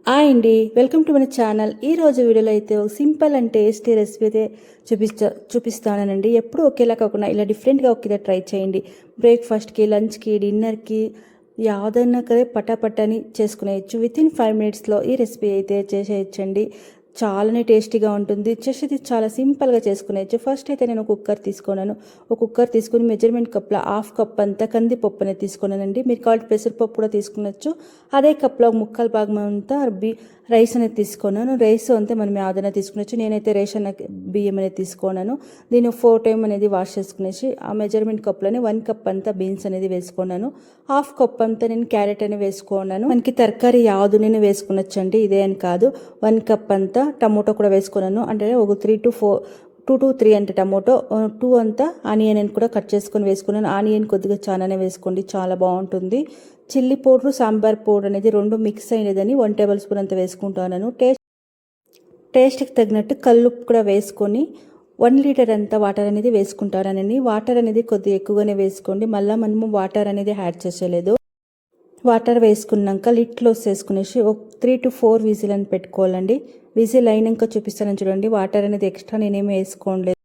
Hi అండి, welcome to మన channel. ఈరోజు వీడియోలో అయితే ఒక సింపుల్ అండ్ టేస్టీ రెసిపీ అయితే చూపిస్తానండి. ఎప్పుడు ఒకేలా కాకుండా ఇలా డిఫరెంట్గా ఒకేలా ట్రై చేయండి. బ్రేక్ఫాస్ట్కి, లంచ్కి, డిన్నర్కి యాదైనా కదే పటాపట్టని చేసుకునేయచ్చు. వితిన్ 5 minutesలో ఈ రెసిపీ అయితే చేసేయచ్చండి. చాలానే టేస్టీగా ఉంటుంది. ఇది చాలా సింపుల్గా చేసుకునేయచ్చు. ఫస్ట్ అయితే నేను కుక్కర్ తీసుకున్నాను. ఒక కుక్కర్ తీసుకుని మెజర్మెంట్ కప్లో 1/2 కప్ అంతా కందిపప్పు అనేది తీసుకున్నానండి. మీరు కావాలి పెసరపప్పు కూడా తీసుకునొచ్చు. అదే కప్లో 1/4 భాగం అంతా రైస్ అనేది తీసుకున్నాను. రైస్ అంతా మనం ఏదైనా తీసుకునొచ్చు. నేనైతే రేషన్ బియ్యం అనేది తీసుకున్నాను. దీన్ని 4 టైమ్ అనేది వాష్ చేసుకునేసి ఆ మెజర్మెంట్ కప్లోనే 1 కప్ అంతా బీన్స్ అనేది వేసుకున్నాను. 1/2 కప్ అంతా నేను క్యారెట్ అని వేసుకున్నాను. మనకి తరకారీ యాదు నేను వేసుకునొచ్చు అండి, ఇదే అని కాదు. 1 కప్ అంతా టమోటో కూడా వేసుకున్నాను. అంటే ఒక 2 to 3 అంటే టమోటో, 2 అంతా ఆనియన్ అని కూడా కట్ చేసుకొని వేసుకున్నాను. ఆనియన్ కొద్దిగా చాలానే వేసుకోండి, చాలా బాగుంటుంది. చిల్లీ పౌడరు, సాంబార్ పౌడర్ అనేది 2 మిక్స్ అయినదని 1 టేబుల్ స్పూన్ అంతా వేసుకుంటున్నాను. టేస్ట్కి తగినట్టు కల్లుప్పు కూడా వేసుకొని 1 లీటర్ అంతా వాటర్ అనేది వేసుకుంటానని. వాటర్ అనేది కొద్దిగా ఎక్కువగానే వేసుకోండి, మళ్ళీ మనము వాటర్ అనేది యాడ్ చేసేలేదు. వాటర్ వేసుకున్నాక లిడ్ క్లోజ్ చేసుకునేసి ఒక 3 to 4 విజిల్ అని పెట్టుకోవాలండి. విజిల్ అయినాక చూపిస్తానని చూడండి. వాటర్ అనేది ఎక్స్ట్రా నేనేమి వేసుకోలేదు.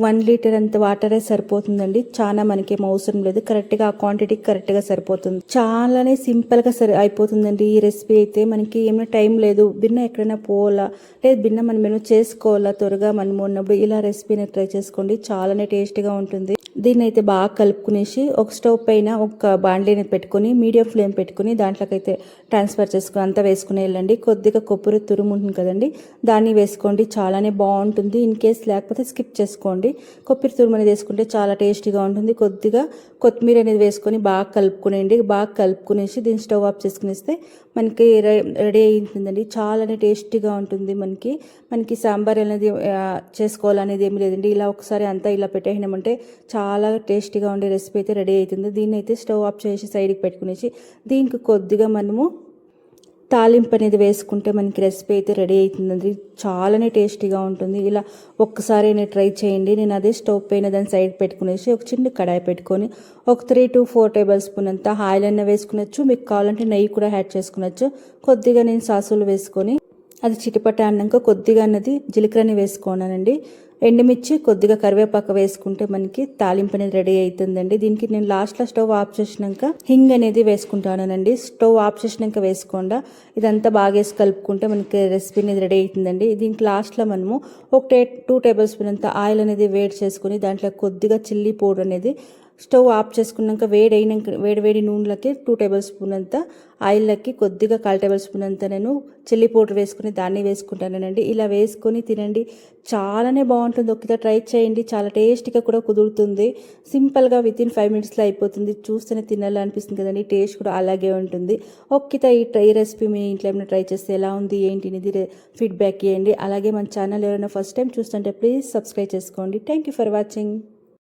1 లీటర్ అంత వాటరే సరిపోతుందండి. చాలా మనకేం అవసరం లేదు. కరెక్ట్గా ఆ క్వాంటిటీకి కరెక్ట్గా సరిపోతుంది. చాలానే సింపుల్గా అయిపోతుందండి ఈ రెసిపీ అయితే. మనకి ఏమైనా టైం లేదు, బిన్న ఎక్కడైనా పోవాలా, లేదు బిన్న మనం ఏమైనా చేసుకోవాలా, త్వరగా మనం ఉన్నప్పుడు ఇలా రెసిపీని ట్రై చేసుకోండి. చాలానే టేస్టీగా ఉంటుంది. దీన్ని అయితే బాగా కలుపుకునేసి ఒక స్టవ్ పైన ఒక బాండ్లీని పెట్టుకొని మీడియం ఫ్లేమ్ పెట్టుకుని దాంట్లోకైతే ట్రాన్స్ఫర్ చేసుకుని అంతా వేసుకుని వెళ్ళండి. కొద్దిగా కొబ్బరి తురుము ఉంటుంది కదండి, దాన్ని వేసుకోండి. చాలానే బాగుంటుంది. ఇన్ కేస్ లేకపోతే స్కిప్ చేసుకోండి. కొబ్బరి తురుము అనేది వేసుకుంటే చాలా టేస్టీగా ఉంటుంది. కొద్దిగా కొత్తిమీర అనేది వేసుకొని బాగా కలుపుకునేయండి. బాగా కలుపుకునేసి దీన్ని స్టవ్ ఆఫ్ చేసుకునేస్తే మనకి రెడీ అవుతుందండి. చాలానే టేస్టీగా ఉంటుంది. మనకి సాంబార్ అనేది చేసుకోవాలనేది ఏమి లేదండి. ఇలా ఒకసారి అంతా ఇలా పెట్టేసినామంటే చాలా టేస్టీగా ఉండే రెసిపీ అయితే రెడీ అవుతుంది. దీన్ని అయితే స్టవ్ ఆఫ్ చేసి సైడ్కి పెట్టుకునేసి దీనికి కొద్దిగా మనము తాలింపు అనేది వేసుకుంటే మనకి రెసిపీ అయితే రెడీ అవుతుందండి. చాలానే టేస్టీగా ఉంటుంది. ఇలా ఒక్కసారి ట్రై చేయండి. నేను అదే స్టవ్ పైన దాన్ని సైడ్ పెట్టుకునేసి ఒక చిన్న కడాయి పెట్టుకొని ఒక 3 to 4 టేబుల్ స్పూన్ అంతా ఆయిల్ అన్న వేసుకునొచ్చు. మీకు కావాలంటే నెయ్యి కూడా యాడ్ చేసుకునొచ్చు. కొద్దిగా నేను సాసులు వేసుకొని అది చిటిపట అన్నాక కొద్దిగా అన్నది జీలకర్రని వేసుకున్నానండి. ఎండుమిర్చి, కొద్దిగా కరివేపాకు వేసుకుంటే మనకి తాలింపు అనేది రెడీ అవుతుందండి. దీనికి నేను లాస్ట్లో స్టవ్ ఆఫ్ చేసినాక హింగ్ అనేది వేసుకుంటానండి. స్టవ్ ఆఫ్ చేసినాక వేసుకోండా ఇదంతా బాగా వేసి కలుపుకుంటే మనకి రెసిపీ అనేది రెడీ అవుతుందండి. దీనికి లాస్ట్లో మనము ఒక 2 టేబుల్ స్పూన్ అంత ఆయిల్ అనేది వేడి చేసుకుని దాంట్లో కొద్దిగా చిల్లీ పౌడర్ అనేది స్టవ్ ఆఫ్ చేసుకున్నాక వేడి నూనెలకి 2 టేబుల్ స్పూన్ అంతా ఆయిల్లోకి కొద్దిగా 1/4 టేబుల్ స్పూన్ అంతా నేను చిల్లీ పౌడర్ వేసుకుని దాన్ని వేసుకుంటానండి. ఇలా వేసుకొని తినండి, చాలానే బాగుంటుంది. ఒకసారి ట్రై చేయండి. చాలా టేస్టీగా కూడా కుదురుతుంది. సింపుల్గా వితిన్ 5 minutesలో అయిపోతుంది. చూస్తేనే తినాలనిపిస్తుంది కదండి. టేస్ట్ కూడా అలాగే ఉంటుంది. ఈ రెసిపీ మీ ఇంట్లో ఏమైనా ట్రై చేస్తే ఎలా ఉంది ఏంటి అనేది ఫీడ్బ్యాక్ ఇవ్వండి. అలాగే మన ఛానల్ ఎవరైనా ఫస్ట్ టైం చూస్తుంటే ప్లీజ్ సబ్స్క్రైబ్ చేసుకోండి. Thank you for watching.